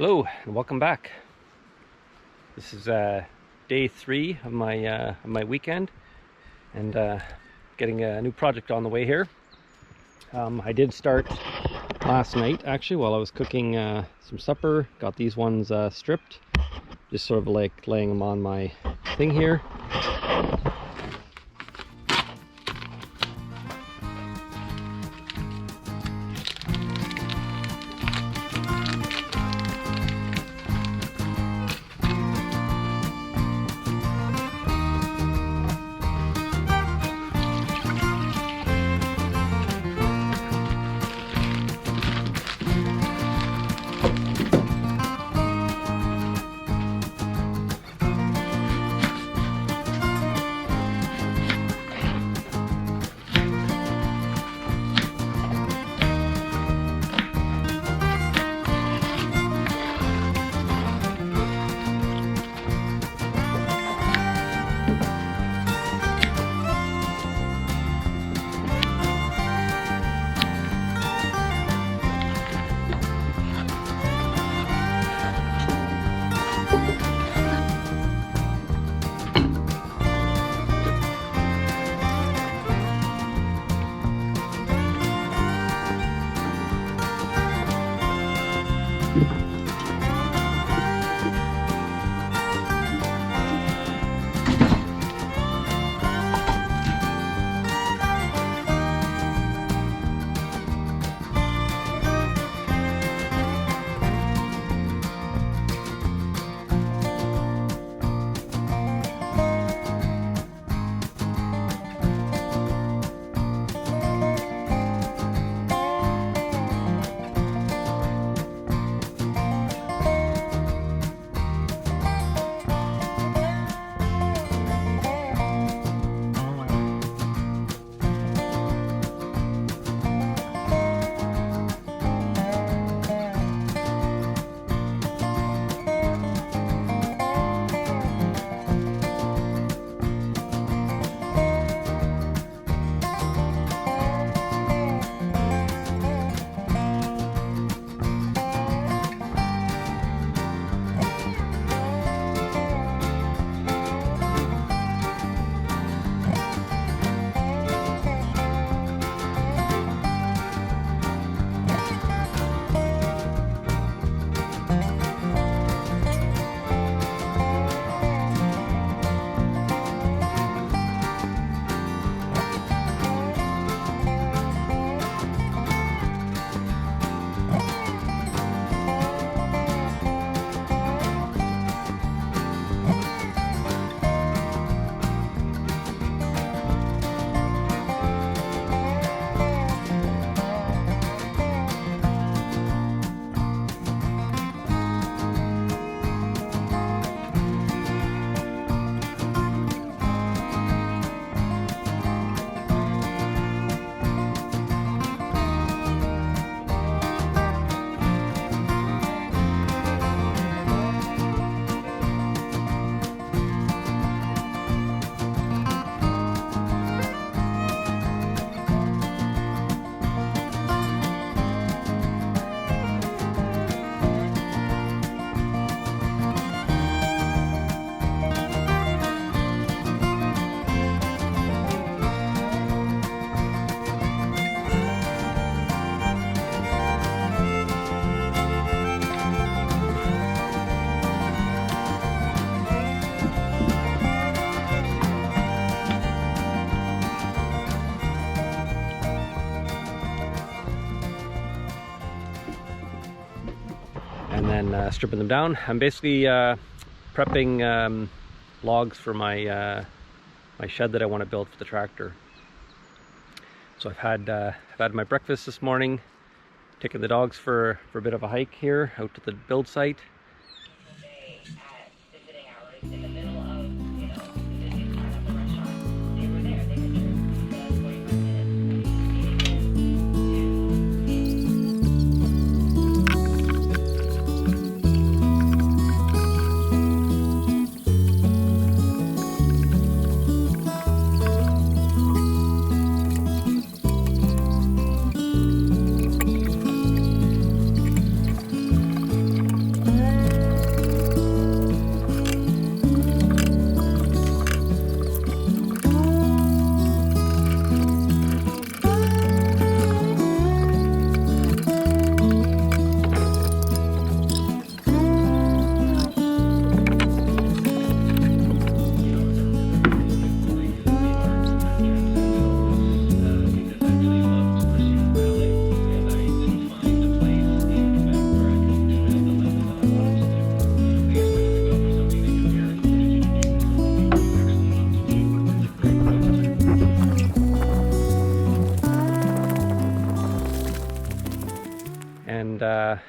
Hello and welcome back. This is day 3 of my weekend, and getting a new project on the way here. I did start last night actually while I was cooking some supper. Got these ones stripped, just sort of like laying them on my thing here. And then stripping them down. I'm basically prepping logs for my my shed that I want to build for the tractor. So I've had my breakfast this morning, taking the dogs for a bit of a hike here out to the build site.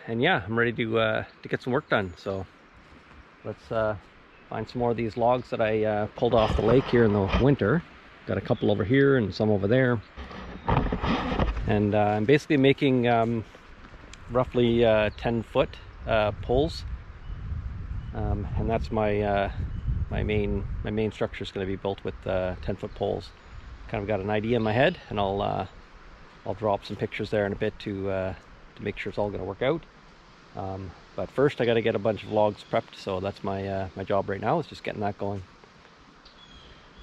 yeah, I'm ready to get some work done. So let's find some more of these logs that I pulled off the lake here in the winter. Got a couple over here and some over there. And I'm basically making roughly 10-foot poles, and that's my main structure is going to be built with 10-foot poles. Kind of got an idea in my head, and I'll draw up some pictures there in a bit to make sure it's all going to work out. But first, I got to get a bunch of logs prepped, so that's my my job right now, is just getting that going.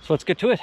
So let's get to it.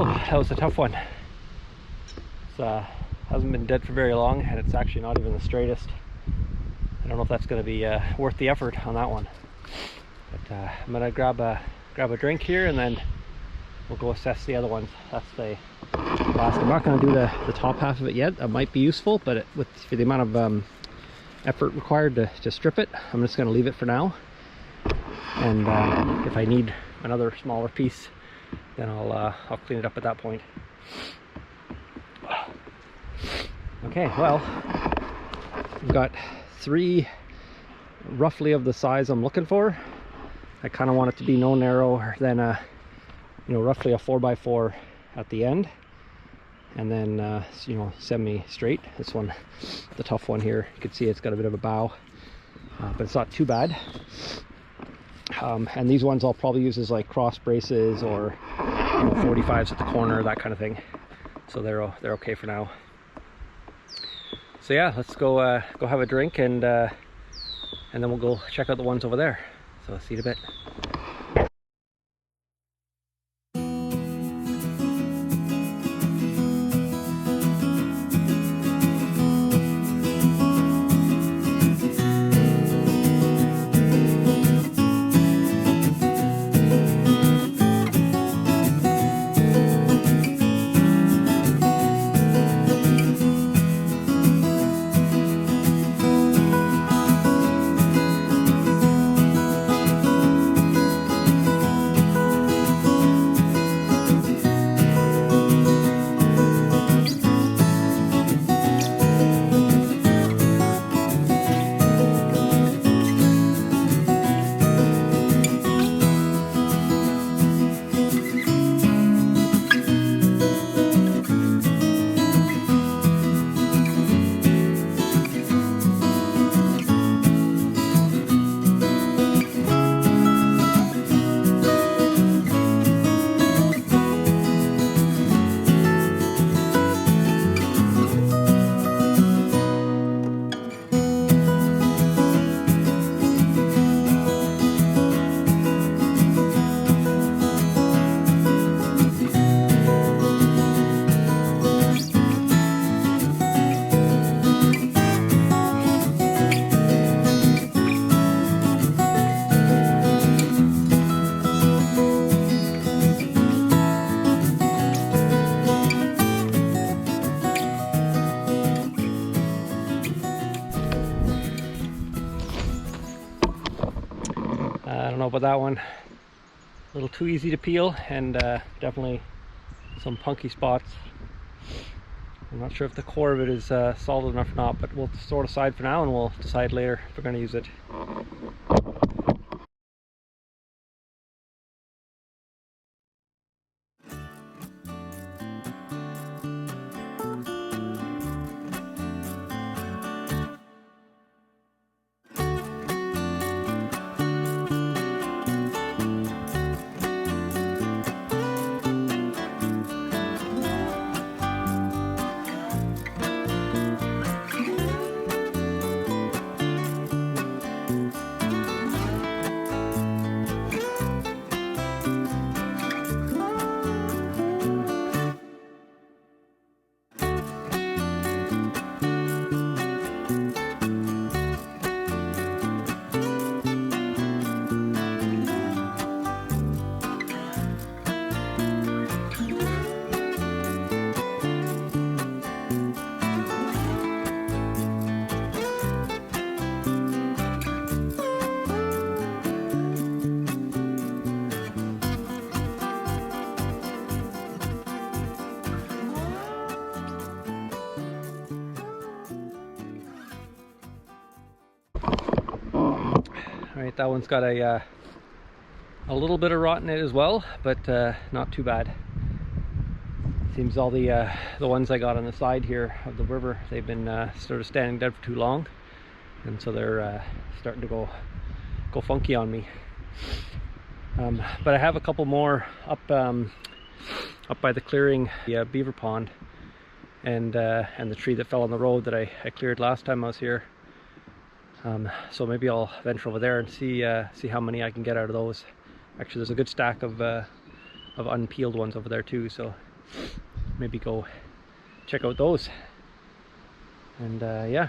Oh, that was a tough one. It's hasn't been dead for very long, and it's actually not even the straightest. I don't know if that's going to be worth the effort on that one. But I'm gonna grab a drink here, and then we'll go assess the other ones. That's the last. I'm not going to do the top half of it yet. That might be useful, but for the amount of effort required to strip it, I'm just going to leave it for now. And if I need another smaller piece, then I'll clean it up at that point. Okay, well, we've got 3 roughly of the size I'm looking for. I kind of want it to be no narrower than roughly a 4x4 at the end, and then semi straight. This one, the tough one here, you can see it's got a bit of a bow, but it's not too bad. And these ones I'll probably use as like cross braces or 45s at the corner, that kind of thing. So they're okay for now. So yeah, let's go have a drink, and then we'll go check out the ones over there. So see you in a bit. I don't know about that one. A little too easy to peel, and definitely some punky spots. I'm not sure if the core of it is solid enough or not, but we'll store it aside for now, and we'll decide later if we're going to use it. Alright, that one's got a little bit of rot in it as well, but not too bad. Seems all the ones I got on the side here of the river, they've been sort of standing dead for too long, and so they're starting to go funky on me. But I have a couple more up by the clearing, the beaver pond, and the tree that fell on the road that I cleared last time I was here. So maybe I'll venture over there and see how many I can get out of those. Actually, there's a good stack of unpeeled ones over there too, so maybe go check out those. And yeah,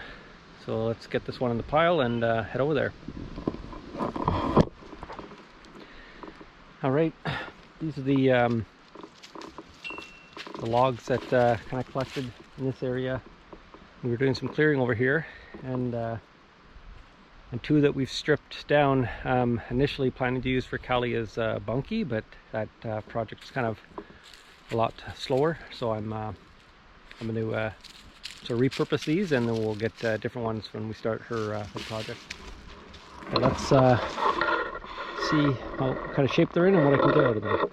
so let's get this one in the pile and head over there. All right, these are the logs that kind of collected in this area. We were doing some clearing over here, and two that we've stripped down. Initially planning to use for Cali as bunkie, but that project is kind of a lot slower, so I'm going to repurpose these, and then we'll get different ones when we start her project. Okay, let's see what kind of shape they're in and what I can get out of them.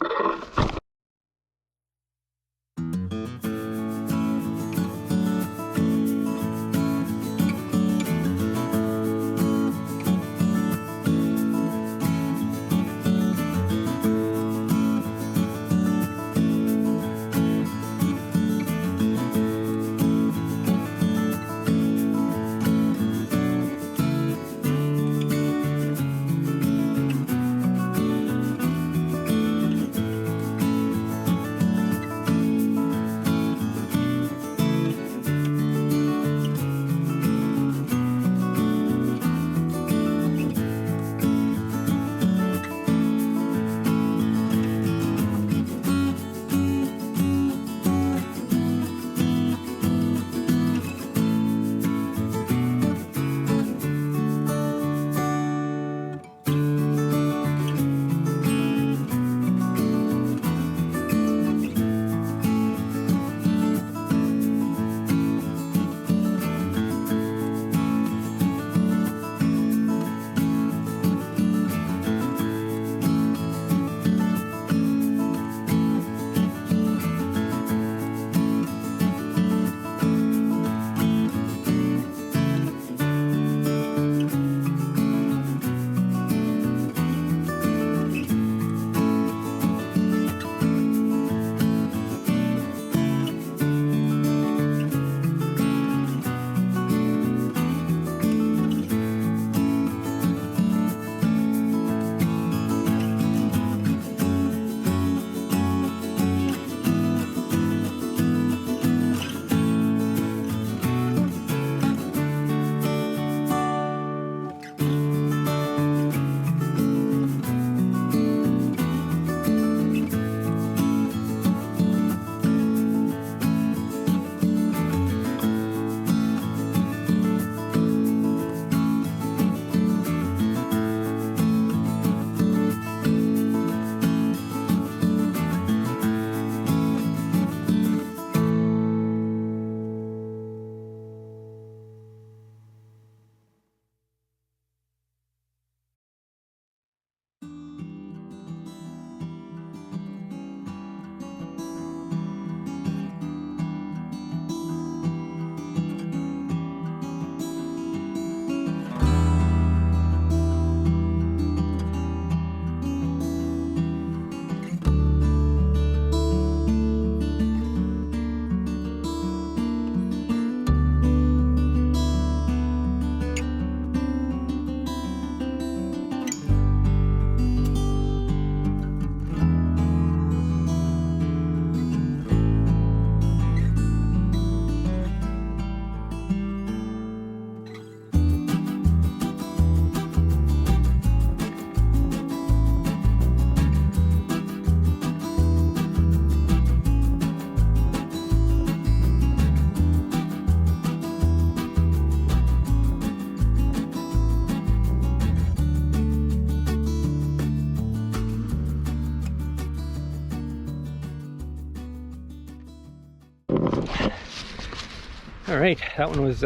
All right, that one was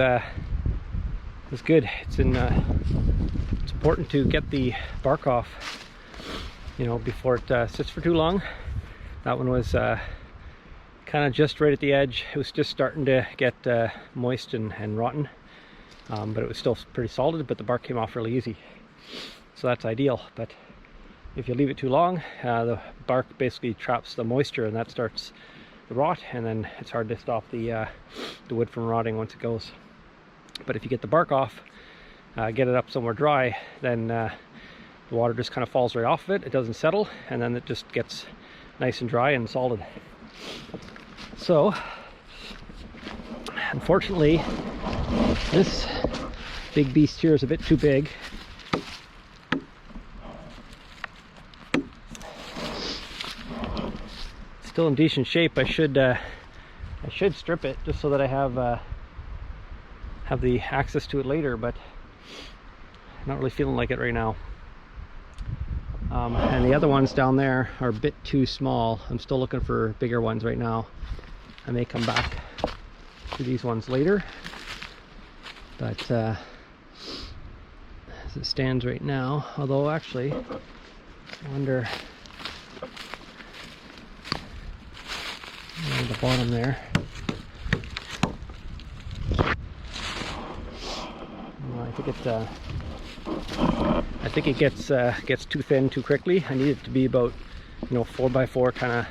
good. It's important to get the bark off, you know, before it sits for too long. That one was kind of just right at the edge. It was just starting to get moist and rotten, but it was still pretty solid, but the bark came off really easy. So that's ideal. But if you leave it too long, the bark basically traps the moisture, and that starts the rot, and then it's hard to stop the wood from rotting once it goes. But if you get the bark off, get it up somewhere dry, then the water just kind of falls right off of it. It doesn't settle, and then it just gets nice and dry and solid. So, unfortunately, this big beast here is a bit too big. Still in decent shape. I should strip it just so that I have the access to it later, but I'm not really feeling like it right now. And the other ones down there are a bit too small. I'm still looking for bigger ones right now. I may come back to these ones later, but as it stands right now, although actually I wonder at the bottom there, I think it gets too thin too quickly. I need it to be about 4x4 kind of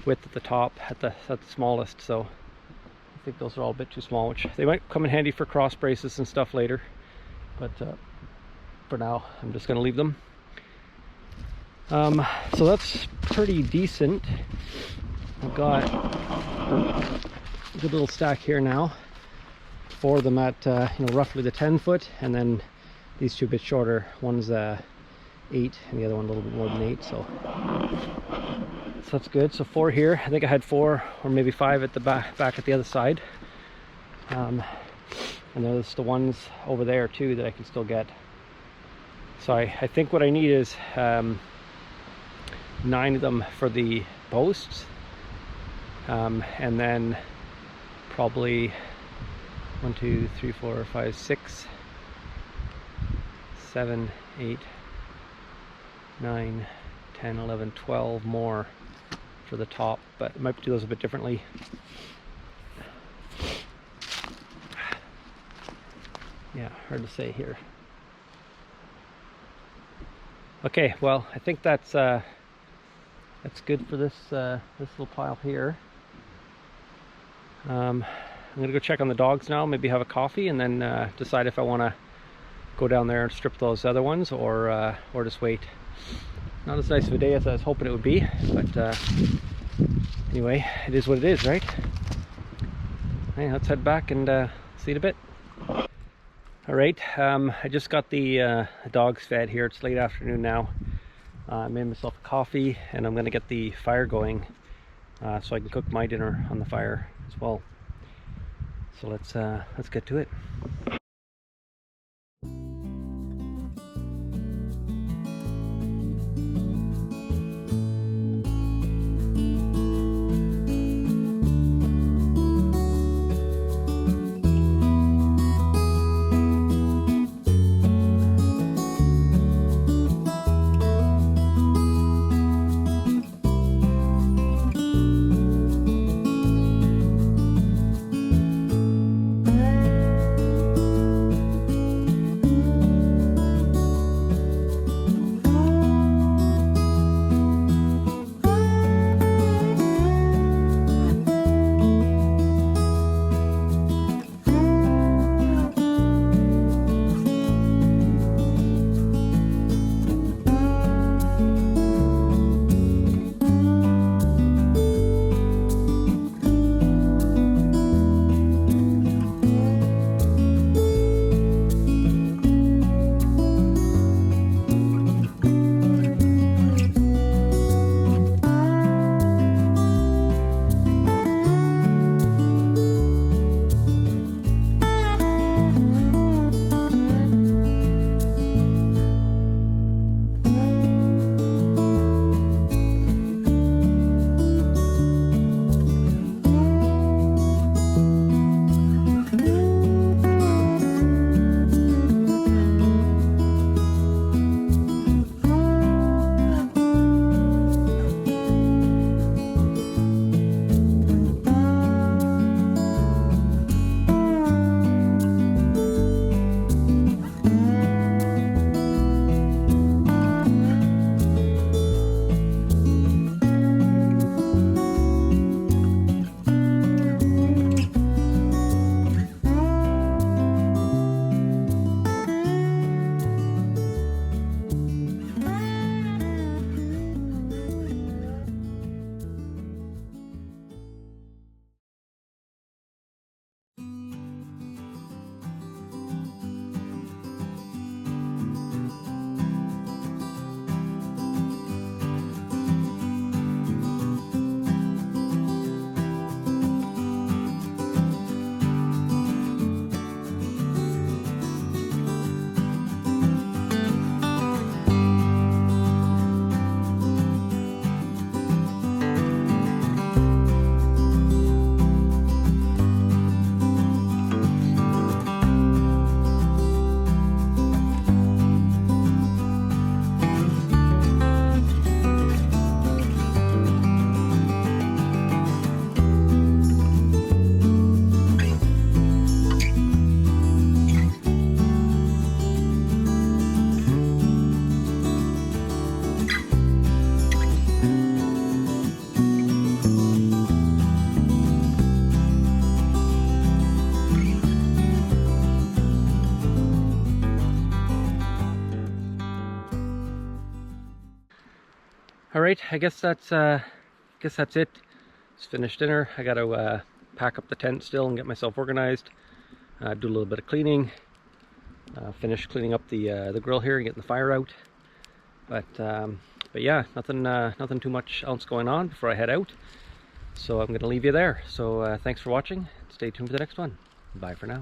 width at the top, at the smallest. So I think those are all a bit too small, which they might come in handy for cross braces and stuff later, but for now I'm just going to leave them. So that's pretty decent. I've got a good little stack here now. 4 of them at roughly the 10-foot, and then these two a bit shorter. One's 8 and the other one a little bit more than 8, so that's good. So 4 here. I think I had 4 or maybe 5 at the back at the other side, and there's the ones over there too that I can still get. So I think what I need is 9 of them for the posts, and then probably 1, 2, 3, 4, 5, 6, 7, 8, 9, 10, 11, 12 more for the top, but I might do those a bit differently. Yeah, hard to say here. Okay, well, I think that's good for this little pile here. I'm gonna go check on the dogs now, maybe have a coffee, and then decide if I want to go down there and strip those other ones, or just wait. Not as nice of a day as I was hoping it would be, but anyway, it is what it is, right? Hey, let's head back and see you in a bit. All right, I just got the dogs fed here. It's late afternoon now. I made myself a coffee, and I'm gonna get the fire going so I can cook my dinner on the fire as well. So let's get to it. right, I guess that's it. Just finished dinner. I got to pack up the tent still and get myself organized. Do a little bit of cleaning. Finish cleaning up the grill here and getting the fire out. But yeah, nothing too much else going on before I head out. So I'm going to leave you there. So thanks for watching. Stay tuned for the next one. Bye for now.